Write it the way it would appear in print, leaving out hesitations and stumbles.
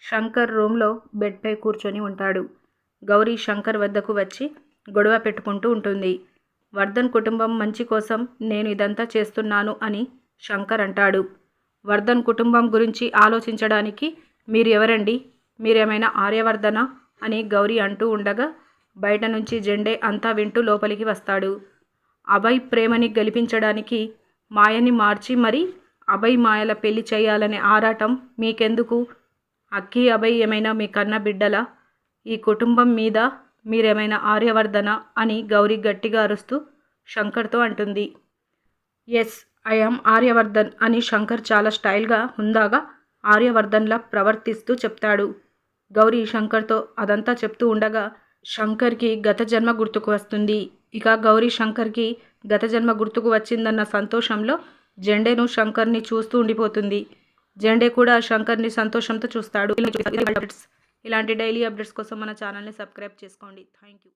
శంకర్ రూమ్లో బెడ్పై కూర్చొని ఉంటాడు. గౌరీ శంకర్ వద్దకు వచ్చి గొడవ పెట్టుకుంటూ ఉంటుంది. వర్ధన్ కుటుంబం మంచి కోసం నేను ఇదంతా చేస్తున్నాను అని శంకర్ అంటాడు. వర్ధన్ కుటుంబం గురించి ఆలోచించడానికి మీరు ఎవరండి? మీరేమైనా ఆర్యవర్ధన అని గౌరీ అంటూ ఉండగా బయట నుంచి జెండే అంతా వింటూ లోపలికి వస్తాడు. అభయ్ ప్రేమని గెలిపించడానికి మాయని మార్చి మరి అభయ్ మాయల పెళ్లి చేయాలనే ఆరాటం మీకెందుకు? అక్కి అభయ్ ఏమైనా మీ కన్న బిడ్డలా? ఈ కుటుంబం మీద మీరేమైనా ఆర్యవర్ధన అని గౌరీ గట్టిగా అరుస్తూ శంకర్తో అంటుంది. ఎస్, ఐఎమ్ ఆర్యవర్ధన్ అని శంకర్ చాలా స్టైల్గా హుందాగా ఆర్యవర్ధన్లా ప్రవర్తిస్తూ చెప్తాడు. గౌరీ శంకర్తో అదంతా చెప్తూ ఉండగా శంకర్కి గత జన్మ గుర్తుకు వస్తుంది. ఇక గౌరీ శంకర్కి గత జన్మ గుర్తుకు వచ్చిందన్న సంతోషంలో జెండేను శంకర్ని చూస్తూ ఉండిపోతుంది. జెండే కూడా శంకర్ని సంతోషంతో చూస్తాడు. ఇలాంటి డైలీ అప్డేట్స్ కోసం మన ఛానల్ని సబ్స్క్రైబ్ చేసుకోండి. Thank you.